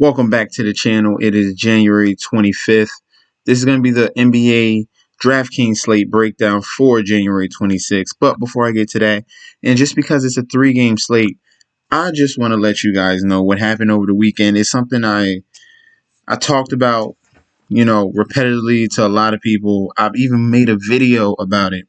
Welcome back to the channel. It is January 25th. This is going to be the NBA Draftkings slate breakdown for January 26th. But before I get to that, and just because it's a 3-game slate, I just want to let you guys know what happened over the weekend. It's something I talked about, repetitively to a lot of people. I've even made a video about it.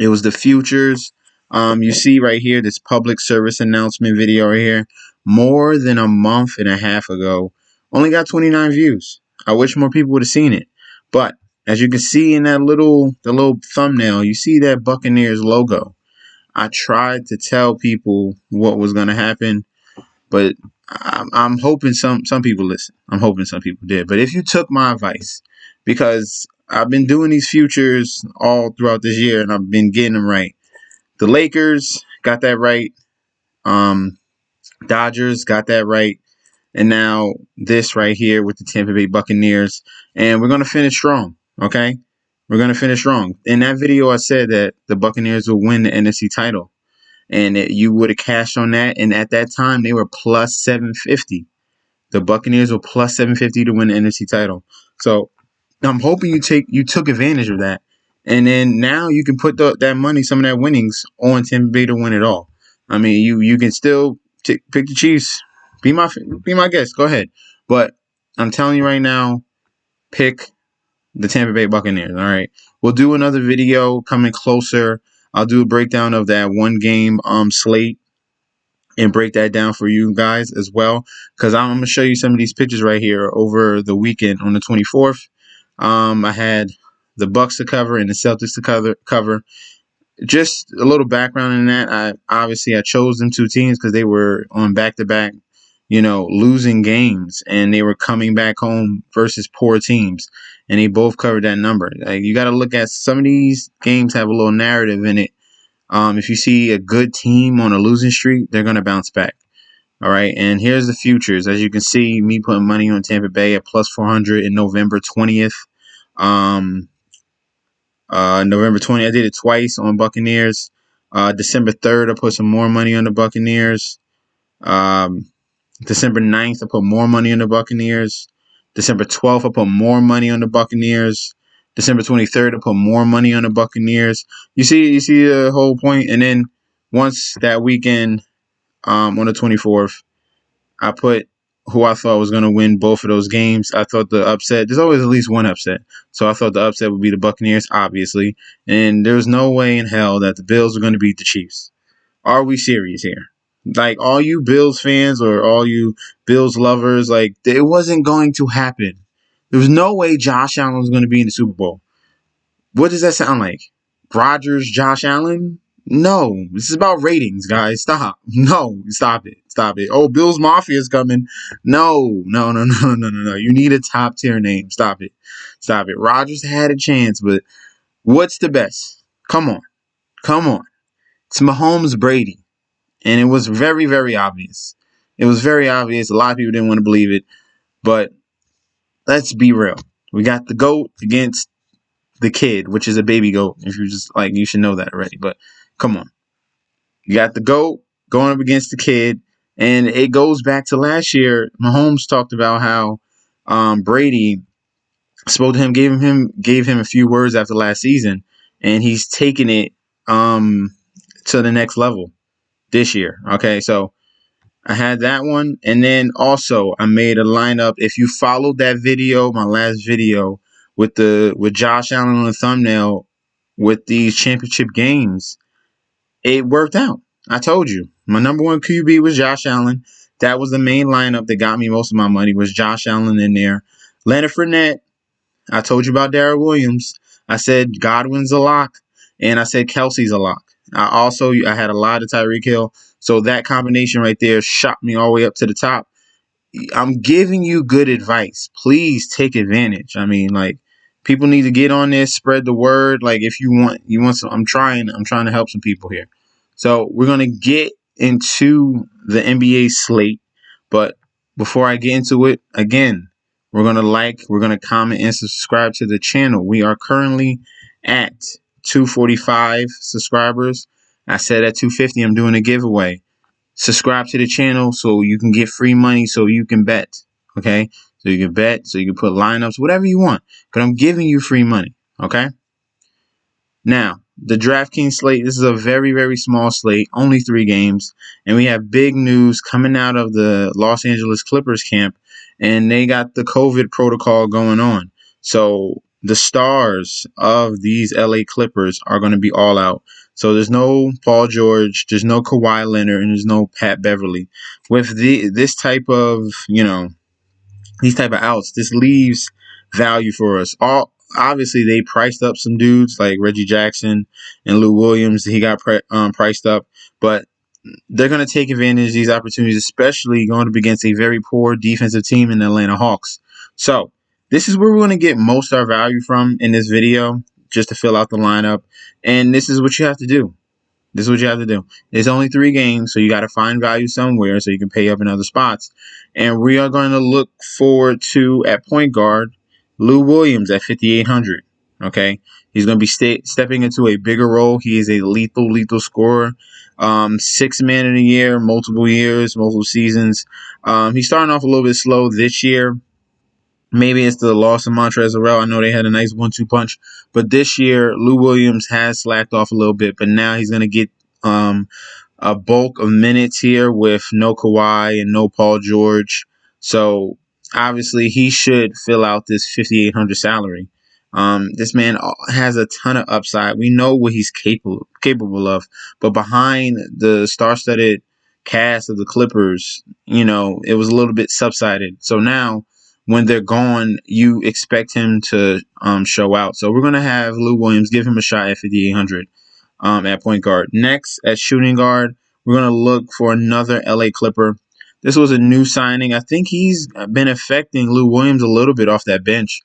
It was the futures. You see right here, this public service announcement video right here, more than a month and a half ago, only got 29 views. I wish more people would have seen it. But as you can see in the little thumbnail, you see that Buccaneers logo. I tried to tell people what was going to happen, but I'm hoping some people listen. I'm hoping some people did. But if you took my advice, because I've been doing these futures all throughout this year and I've been getting them right. The Lakers got that right. Dodgers got that right. And now this right here with the Tampa Bay Buccaneers. And we're going to finish strong, okay? We're going to finish strong. In that video, I said that the Buccaneers will win the NFC title. And you would have cashed on that. And at that time, they were plus 750. The Buccaneers were plus 750 to win the NFC title. So I'm hoping you took advantage of that. And then now you can put that money, some of that winnings, on Tampa Bay to win it all. I mean, you can still pick the Chiefs. Be my guest. Go ahead. But I'm telling you right now, pick the Tampa Bay Buccaneers. All right. We'll do another video coming closer. I'll do a breakdown of that 1-game slate and break that down for you guys as well, because I'm going to show you some of these pictures right here over the weekend on the 24th. I had the Bucks to cover and the Celtics to cover. Just a little background in that. I chose them two teams because they were on back-to-back, losing games, and they were coming back home versus poor teams, and they both covered that number. Like, you got to look at some of these games have a little narrative in it. If you see a good team on a losing streak, they're going to bounce back. All right, and here's the futures. As you can see, me putting money on Tampa Bay at plus 400 in November 20th. November 20th, I did it twice on Buccaneers. December 3rd, I put some more money on the Buccaneers. December 9th, I put more money on the Buccaneers. December 12th, I put more money on the Buccaneers. December 23rd, I put more money on the Buccaneers. You see the whole point. And then once that weekend, on the 24th, I put who I thought was going to win both of those games. I thought the upset, there's always at least one upset. So I thought the upset would be the Buccaneers, obviously. And there's no way in hell that the Bills are going to beat the Chiefs. Are we serious here? Like, all you Bills fans or all you Bills lovers, like, it wasn't going to happen. There was no way Josh Allen was going to be in the Super Bowl. What does that sound like? Rodgers, Josh Allen? No, this is about ratings, guys. Stop. No, stop it. Stop it. Oh, Bills Mafia is coming. No. You need a top tier name. Stop it. Stop it. Rodgers had a chance, but what's the best? Come on. It's Mahomes Brady. And it was very, very obvious. It was very obvious. A lot of people didn't want to believe it. But let's be real. We got the GOAT against the kid, which is a baby goat. If you're just like, you should know that already. But come on. You got the GOAT going up against the kid. And it goes back to last year. Mahomes talked about how Brady spoke to him, gave him a few words after last season. And he's taking it to the next level this year. Okay, so I had that one. And then also I made a lineup. If you followed that video, my last video, with Josh Allen on the thumbnail with these championship games, it worked out. I told you. My number one QB was Josh Allen. That was the main lineup that got me most of my money, was Josh Allen in there. Leonard Fournette. I told you about Darrell Williams. I said Godwin's a lock. And I said Kelsey's a lock. I had a lot of Tyreek Hill. So that combination right there shot me all the way up to the top. I'm giving you good advice. Please take advantage. I mean, like, people need to get on this, spread the word. Like, if you want some, I'm trying to help some people here. So we're going to get into the NBA slate. But before I get into it, again, we're going to comment and subscribe to the channel. We are currently at 245 subscribers. I said at 250, I'm doing a giveaway. Subscribe to the channel so you can get free money so you can bet. Okay, so you can bet, so you can put lineups, whatever you want. But I'm giving you free money. Okay. Now, the DraftKings slate, this is a very, very small slate, only 3 games. And we have big news coming out of the Los Angeles Clippers camp, and they got the COVID protocol going on. So the stars of these LA Clippers are going to be all out. So there's no Paul George, there's no Kawhi Leonard, and there's no Pat Beverly. With this type of, these type of outs, this leaves value for us. All obviously they priced up some dudes like Reggie Jackson and Lou Williams. He got priced up, but they're going to take advantage of these opportunities, especially going up against a very poor defensive team in the Atlanta Hawks. So this is where we're going to get most of our value from in this video, just to fill out the lineup. And this is what you have to do. This is what you have to do. There's only 3 games, so you got to find value somewhere so you can pay up in other spots. And we are going to look forward to, at point guard, Lou Williams at 5,800. Okay, he's going to be stepping into a bigger role. He is a lethal scorer. 6th man of the year, multiple years, multiple seasons. He's starting off a little bit slow this year. Maybe it's the loss of Montrezl Harrell. I know they had a nice 1-2 punch, but this year Lou Williams has slacked off a little bit. But now he's going to get a bulk of minutes here with no Kawhi and no Paul George. So obviously he should fill out this 5,800 salary. This man has a ton of upside. We know what he's capable of, but behind the star-studded cast of the Clippers, it was a little bit subsided. So now, when they're gone, you expect him to show out. So we're gonna have Lou Williams, give him a shot at 5,800 at point guard. Next, at shooting guard, we're gonna look for another LA Clipper. This was a new signing. I think he's been affecting Lou Williams a little bit off that bench.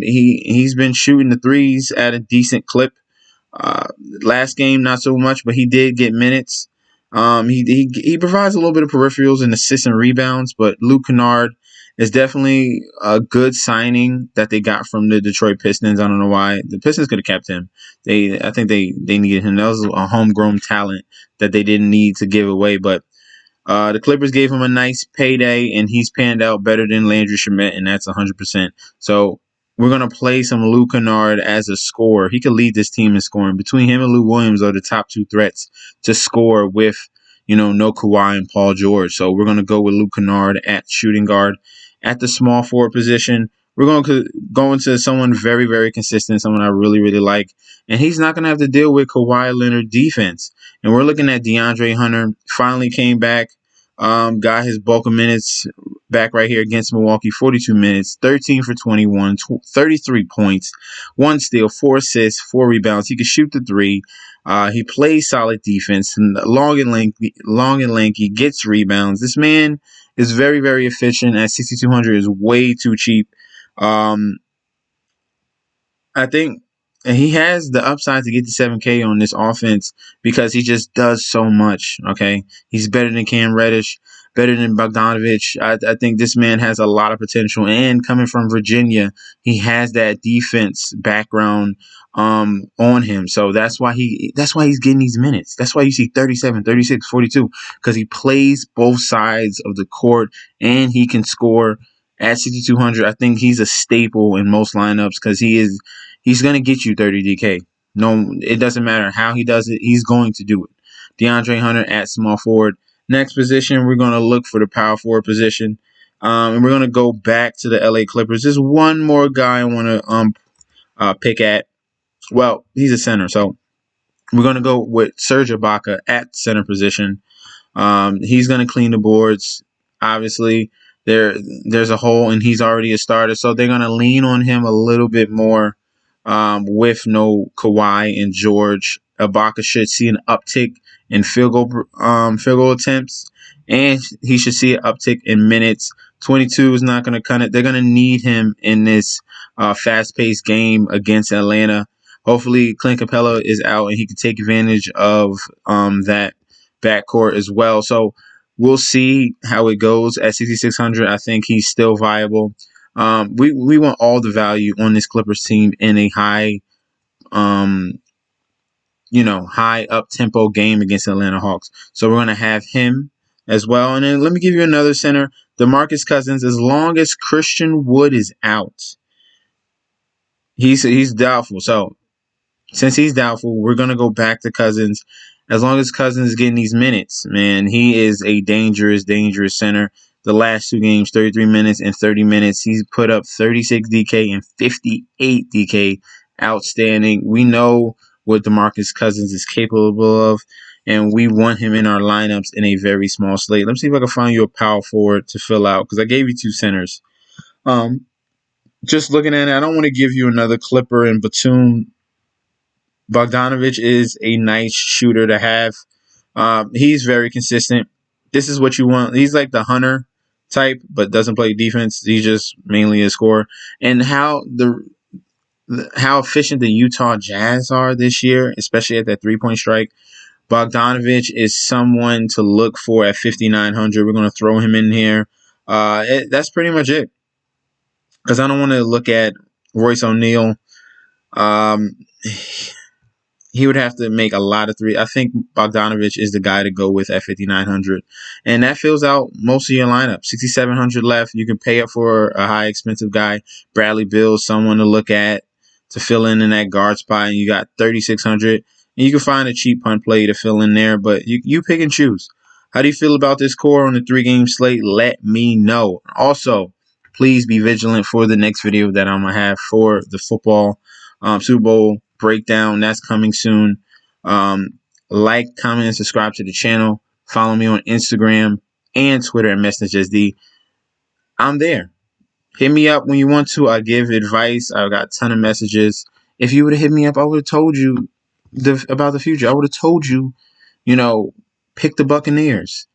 He's been shooting the threes at a decent clip. Last game, not so much, but he did get minutes. He provides a little bit of peripherals and assists and rebounds, but Luke Kennard is definitely a good signing that they got from the Detroit Pistons. I don't know why the Pistons could have kept him. I think they needed him. That was a homegrown talent that they didn't need to give away, but the Clippers gave him a nice payday, and he's panned out better than Landry Shamet, and that's 100%. So we're going to play some Luke Kennard as a scorer. He could lead this team in scoring. Between him and Lou Williams are the top 2 threats to score with, no Kawhi and Paul George. So we're going to go with Luke Kennard at shooting guard. At the small forward position, we're going to go into someone very, very consistent, someone I really, really like. And he's not going to have to deal with Kawhi Leonard defense. And we're looking at DeAndre Hunter. Finally came back, got his bulk of minutes back right here against Milwaukee. 42 minutes, 13 for 21, 33 points, 1 steal, 4 assists, 4 rebounds. He can shoot the 3. He plays solid defense, and long and lanky, gets rebounds. This man is very, very efficient. At 6,200 is way too cheap. I think he has the upside to get to 7K on this offense because he just does so much. Okay, he's better than Cam Reddish, better than Bogdanovich. I think this man has a lot of potential, and coming from Virginia, he has that defense background on him. So that's why he's getting these minutes. That's why you see 37, 36, 42, because he plays both sides of the court and he can score. At 6,200, I think he's a staple in most lineups because he's going to get you 30 DK. No, it doesn't matter how he does it. He's going to do it. DeAndre Hunter at small forward. Next position, we're going to look for the power forward position. And we're going to go back to the LA Clippers. There's one more guy I want to pick at. Well, he's a center, so we're going to go with Serge Ibaka at center position. He's going to clean the boards. Obviously, there's a hole, and he's already a starter, so they're going to lean on him a little bit more with no Kawhi and George. Ibaka should see an uptick in field goal attempts, and he should see an uptick in minutes. 22 is not going to cut it. They're going to need him in this fast-paced game against Atlanta. Hopefully, Clint Capella is out, and he can take advantage of that backcourt as well. So we'll see how it goes at 6,600. I think he's still viable. We want all the value on this Clippers team in a high up tempo game against the Atlanta Hawks. So we're going to have him as well. And then let me give you another center, DeMarcus Cousins. As long as Christian Wood is out, he's doubtful. So since he's doubtful, we're gonna go back to Cousins. As long as Cousins is getting these minutes, man, he is a dangerous center. The last two games, 33 minutes and 30 minutes, he's put up 36 DK and 58 DK. Outstanding. We know what DeMarcus Cousins is capable of, and we want him in our lineups in a very small slate. Let me see if I can find you a power forward to fill out because I gave you two centers. Just looking at it, I don't want to give you another Clipper and Batum. Bogdanovich is a nice shooter to have. He's very consistent. This is what you want. He's like the Hunter type, but doesn't play defense. He's just mainly a scorer. And how efficient the Utah Jazz are this year, especially at that 3-point strike. Bogdanovich is someone to look for at 5,900. We're going to throw him in here. That's pretty much it. Because I don't want to look at Royce O'Neal. Um, he would have to make a lot of threes. I think Bogdanovich is the guy to go with at 5,900. And that fills out most of your lineup. 6,700 left. You can pay up for a high expensive guy. Bradley Beal, someone to look at to fill in that guard spot. And you got 3,600. And you can find a cheap punt play to fill in there. But you pick and choose. How do you feel about this core on the 3-game slate? Let me know. Also, please be vigilant for the next video that I'm going to have for the football Super Bowl breakdown. That's coming soon. Like, comment, and subscribe to the channel. Follow me on Instagram and Twitter at MessageSD. I'm there. Hit me up when you want to. I give advice. I've got a ton of messages. If you would have hit me up, I would have told you about the future. I would have told you, pick the Buccaneers.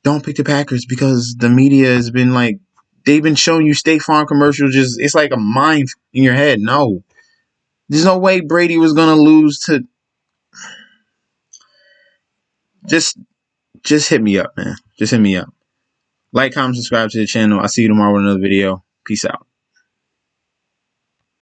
Don't pick the Packers because the media has been like, they've been showing you State Farm commercials. It's like a mine in your head. No. There's no way Brady was going to lose to... Just hit me up, man. Just hit me up. Like, comment, subscribe to the channel. I'll see you tomorrow with another video. Peace out.